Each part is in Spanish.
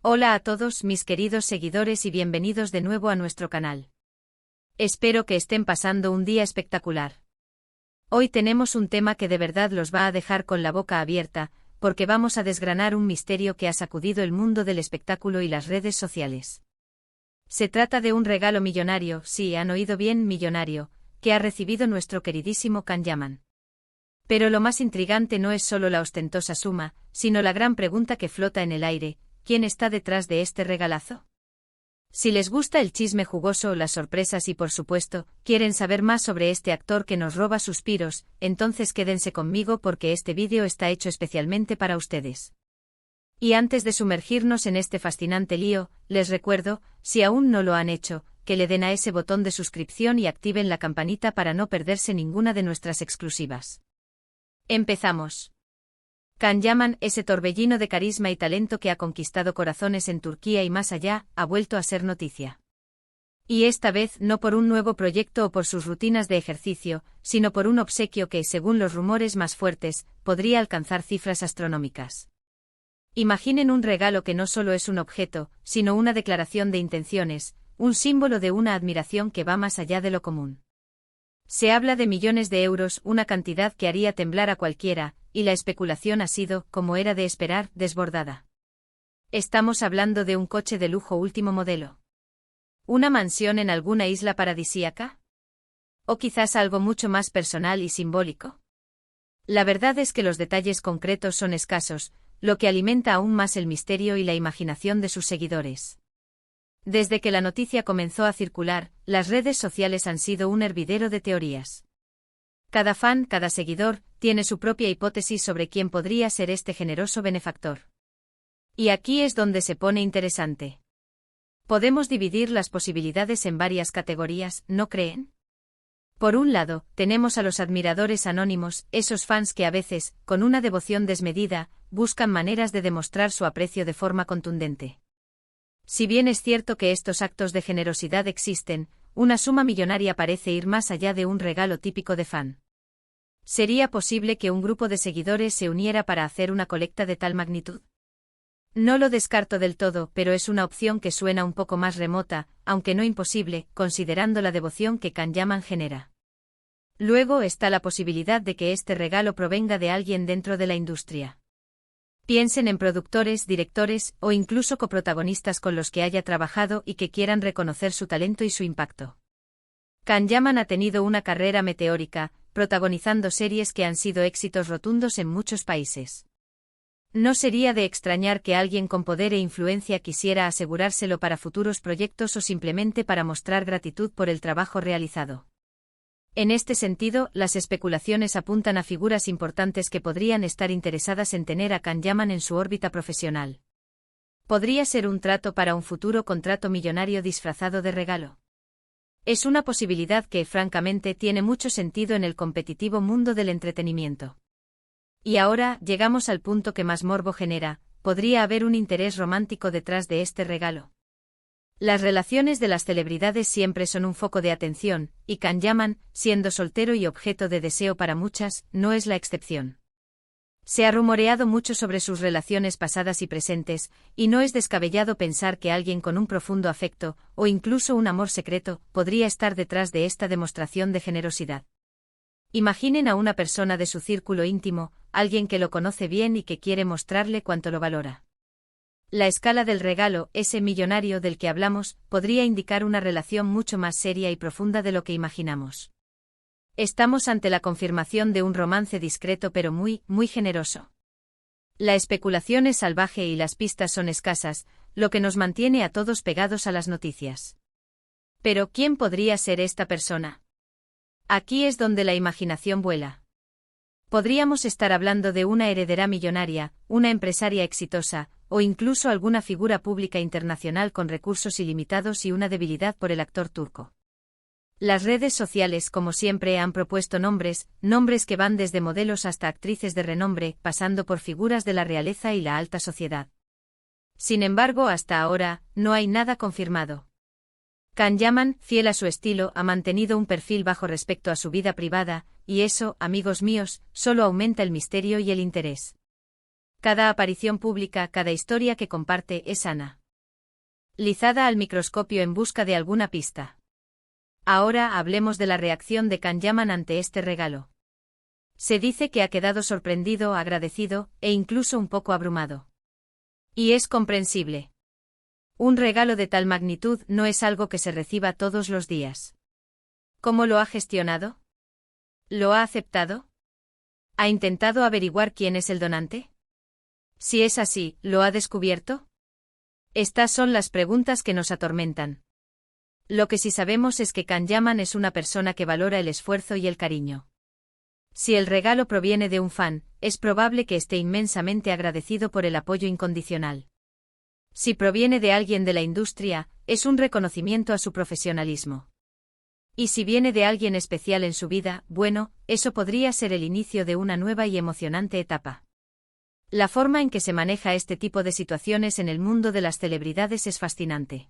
Hola a todos mis queridos seguidores y bienvenidos de nuevo a nuestro canal. Espero que estén pasando un día espectacular. Hoy tenemos un tema que de verdad los va a dejar con la boca abierta, porque vamos a desgranar un misterio que ha sacudido el mundo del espectáculo y las redes sociales. Se trata de un regalo millonario, sí, han oído bien, millonario, que ha recibido nuestro queridísimo Can Yaman. Pero lo más intrigante no es solo la ostentosa suma, sino la gran pregunta que flota en el aire: ¿quién está detrás de este regalazo? Si les gusta el chisme jugoso, las sorpresas y por supuesto, quieren saber más sobre este actor que nos roba suspiros, entonces quédense conmigo porque este vídeo está hecho especialmente para ustedes. Y antes de sumergirnos en este fascinante lío, les recuerdo, si aún no lo han hecho, que le den a ese botón de suscripción y activen la campanita para no perderse ninguna de nuestras exclusivas. Empezamos. Can Yaman, ese torbellino de carisma y talento que ha conquistado corazones en Turquía y más allá, ha vuelto a ser noticia. Y esta vez no por un nuevo proyecto o por sus rutinas de ejercicio, sino por un obsequio que, según los rumores más fuertes, podría alcanzar cifras astronómicas. Imaginen un regalo que no solo es un objeto, sino una declaración de intenciones, un símbolo de una admiración que va más allá de lo común. Se habla de millones de euros, una cantidad que haría temblar a cualquiera, y la especulación ha sido, como era de esperar, desbordada. Estamos hablando de un coche de lujo último modelo. ¿Una mansión en alguna isla paradisíaca? ¿O quizás algo mucho más personal y simbólico? La verdad es que los detalles concretos son escasos, lo que alimenta aún más el misterio y la imaginación de sus seguidores. Desde que la noticia comenzó a circular, las redes sociales han sido un hervidero de teorías. Cada fan, cada seguidor, tiene su propia hipótesis sobre quién podría ser este generoso benefactor. Y aquí es donde se pone interesante. Podemos dividir las posibilidades en varias categorías, ¿no creen? Por un lado, tenemos a los admiradores anónimos, esos fans que a veces, con una devoción desmedida, buscan maneras de demostrar su aprecio de forma contundente. Si bien es cierto que estos actos de generosidad existen, una suma millonaria parece ir más allá de un regalo típico de fan. ¿Sería posible que un grupo de seguidores se uniera para hacer una colecta de tal magnitud? No lo descarto del todo, pero es una opción que suena un poco más remota, aunque no imposible, considerando la devoción que Can Yaman genera. Luego está la posibilidad de que este regalo provenga de alguien dentro de la industria. Piensen en productores, directores o incluso coprotagonistas con los que haya trabajado y que quieran reconocer su talento y su impacto. Can Yaman ha tenido una carrera meteórica, protagonizando series que han sido éxitos rotundos en muchos países. No sería de extrañar que alguien con poder e influencia quisiera asegurárselo para futuros proyectos o simplemente para mostrar gratitud por el trabajo realizado. En este sentido, las especulaciones apuntan a figuras importantes que podrían estar interesadas en tener a Can Yaman en su órbita profesional. ¿Podría ser un trato para un futuro contrato millonario disfrazado de regalo? Es una posibilidad que, francamente, tiene mucho sentido en el competitivo mundo del entretenimiento. Y ahora, llegamos al punto que más morbo genera: ¿podría haber un interés romántico detrás de este regalo? Las relaciones de las celebridades siempre son un foco de atención, y Can Yaman, siendo soltero y objeto de deseo para muchas, no es la excepción. Se ha rumoreado mucho sobre sus relaciones pasadas y presentes, y no es descabellado pensar que alguien con un profundo afecto, o incluso un amor secreto, podría estar detrás de esta demostración de generosidad. Imaginen a una persona de su círculo íntimo, alguien que lo conoce bien y que quiere mostrarle cuánto lo valora. La escala del regalo, ese millonario del que hablamos, podría indicar una relación mucho más seria y profunda de lo que imaginamos. Estamos ante la confirmación de un romance discreto pero muy, muy generoso. La especulación es salvaje y las pistas son escasas, lo que nos mantiene a todos pegados a las noticias. Pero ¿quién podría ser esta persona? Aquí es donde la imaginación vuela. Podríamos estar hablando de una heredera millonaria, una empresaria exitosa, o incluso alguna figura pública internacional con recursos ilimitados y una debilidad por el actor turco. Las redes sociales, como siempre, han propuesto nombres que van desde modelos hasta actrices de renombre, pasando por figuras de la realeza y la alta sociedad. Sin embargo, hasta ahora, no hay nada confirmado. Can Yaman, fiel a su estilo, ha mantenido un perfil bajo respecto a su vida privada, y eso, amigos míos, solo aumenta el misterio y el interés. Cada aparición pública, cada historia que comparte es analizada al microscopio en busca de alguna pista. Ahora hablemos de la reacción de Can Yaman ante este regalo. Se dice que ha quedado sorprendido, agradecido, e incluso un poco abrumado. Y es comprensible. Un regalo de tal magnitud no es algo que se reciba todos los días. ¿Cómo lo ha gestionado? ¿Lo ha aceptado? ¿Ha intentado averiguar quién es el donante? Si es así, ¿lo ha descubierto? Estas son las preguntas que nos atormentan. Lo que sí sabemos es que Can Yaman es una persona que valora el esfuerzo y el cariño. Si el regalo proviene de un fan, es probable que esté inmensamente agradecido por el apoyo incondicional. Si proviene de alguien de la industria, es un reconocimiento a su profesionalismo. Y si viene de alguien especial en su vida, bueno, eso podría ser el inicio de una nueva y emocionante etapa. La forma en que se maneja este tipo de situaciones en el mundo de las celebridades es fascinante.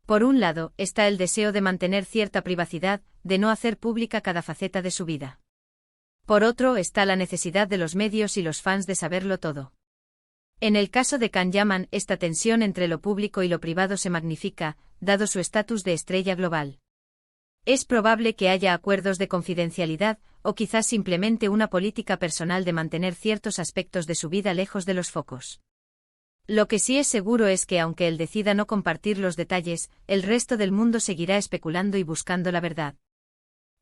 Por un lado, está el deseo de mantener cierta privacidad, de no hacer pública cada faceta de su vida. Por otro está la necesidad de los medios y los fans de saberlo todo. En el caso de Can Yaman, esta tensión entre lo público y lo privado se magnifica, dado su estatus de estrella global. Es probable que haya acuerdos de confidencialidad, o quizás simplemente una política personal de mantener ciertos aspectos de su vida lejos de los focos. Lo que sí es seguro es que aunque él decida no compartir los detalles, el resto del mundo seguirá especulando y buscando la verdad.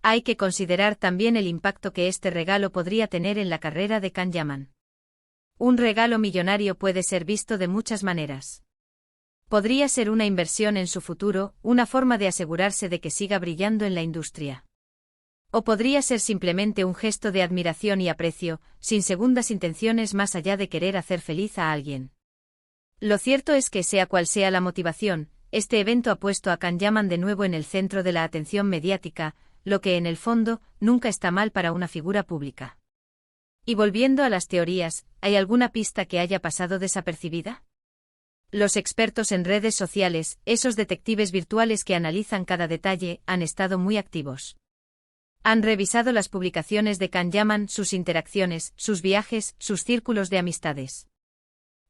Hay que considerar también el impacto que este regalo podría tener en la carrera de Can Yaman. Un regalo millonario puede ser visto de muchas maneras. Podría ser una inversión en su futuro, una forma de asegurarse de que siga brillando en la industria. O podría ser simplemente un gesto de admiración y aprecio, sin segundas intenciones más allá de querer hacer feliz a alguien. Lo cierto es que sea cual sea la motivación, este evento ha puesto a Can Yaman de nuevo en el centro de la atención mediática, lo que en el fondo, nunca está mal para una figura pública. Y volviendo a las teorías, ¿hay alguna pista que haya pasado desapercibida? Los expertos en redes sociales, esos detectives virtuales que analizan cada detalle, han estado muy activos. Han revisado las publicaciones de Can Yaman, sus interacciones, sus viajes, sus círculos de amistades.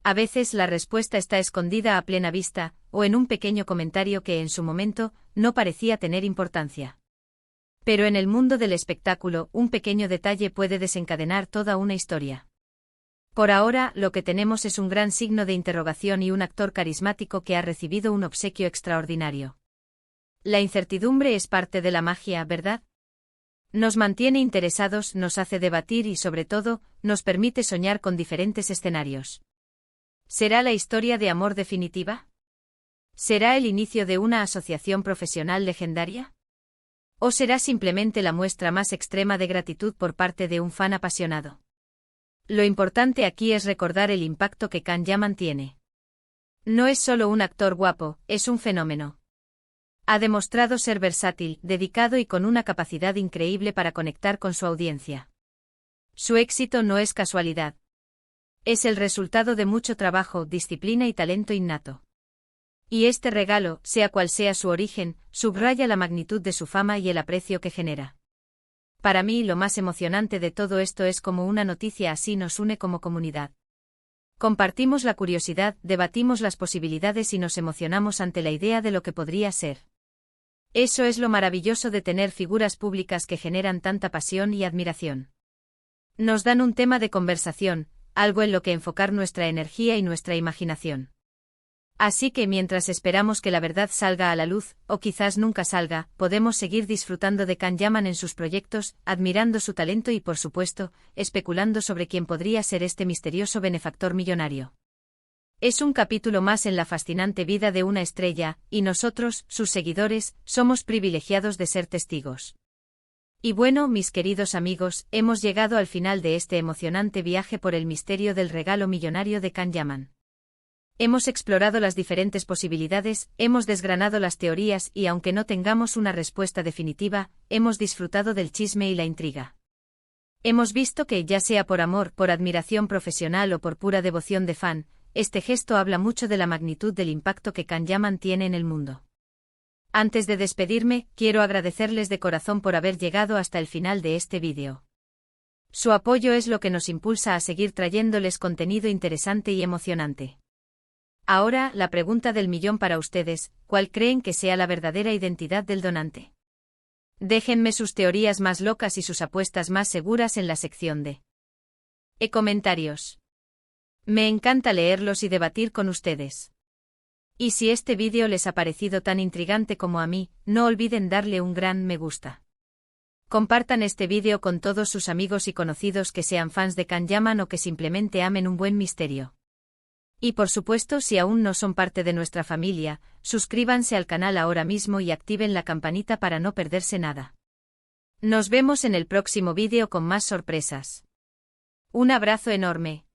A veces la respuesta está escondida a plena vista, o en un pequeño comentario que en su momento no parecía tener importancia. Pero en el mundo del espectáculo, un pequeño detalle puede desencadenar toda una historia. Por ahora, lo que tenemos es un gran signo de interrogación y un actor carismático que ha recibido un obsequio extraordinario. La incertidumbre es parte de la magia, ¿verdad? Nos mantiene interesados, nos hace debatir y, sobre todo, nos permite soñar con diferentes escenarios. ¿Será la historia de amor definitiva? ¿Será el inicio de una asociación profesional legendaria? ¿O será simplemente la muestra más extrema de gratitud por parte de un fan apasionado? Lo importante aquí es recordar el impacto que Can Yaman tiene. No es solo un actor guapo, es un fenómeno. Ha demostrado ser versátil, dedicado y con una capacidad increíble para conectar con su audiencia. Su éxito no es casualidad. Es el resultado de mucho trabajo, disciplina y talento innato. Y este regalo, sea cual sea su origen, subraya la magnitud de su fama y el aprecio que genera. Para mí lo más emocionante de todo esto es cómo una noticia así nos une como comunidad. Compartimos la curiosidad, debatimos las posibilidades y nos emocionamos ante la idea de lo que podría ser. Eso es lo maravilloso de tener figuras públicas que generan tanta pasión y admiración. Nos dan un tema de conversación, algo en lo que enfocar nuestra energía y nuestra imaginación. Así que mientras esperamos que la verdad salga a la luz, o quizás nunca salga, podemos seguir disfrutando de Can Yaman en sus proyectos, admirando su talento y, por supuesto, especulando sobre quién podría ser este misterioso benefactor millonario. Es un capítulo más en la fascinante vida de una estrella, y nosotros, sus seguidores, somos privilegiados de ser testigos. Y bueno, mis queridos amigos, hemos llegado al final de este emocionante viaje por el misterio del regalo millonario de Can Yaman. Hemos explorado las diferentes posibilidades, hemos desgranado las teorías y aunque no tengamos una respuesta definitiva, hemos disfrutado del chisme y la intriga. Hemos visto que, ya sea por amor, por admiración profesional o por pura devoción de fan, este gesto habla mucho de la magnitud del impacto que Can Yaman tiene en el mundo. Antes de despedirme, quiero agradecerles de corazón por haber llegado hasta el final de este vídeo. Su apoyo es lo que nos impulsa a seguir trayéndoles contenido interesante y emocionante. Ahora, la pregunta del millón para ustedes: ¿cuál creen que sea la verdadera identidad del donante? Déjenme sus teorías más locas y sus apuestas más seguras en la sección de comentarios. Me encanta leerlos y debatir con ustedes. Y si este vídeo les ha parecido tan intrigante como a mí, no olviden darle un gran me gusta. Compartan este vídeo con todos sus amigos y conocidos que sean fans de Kan-Yaman o que simplemente amen un buen misterio. Y por supuesto, si aún no son parte de nuestra familia, suscríbanse al canal ahora mismo y activen la campanita para no perderse nada. Nos vemos en el próximo vídeo con más sorpresas. Un abrazo enorme.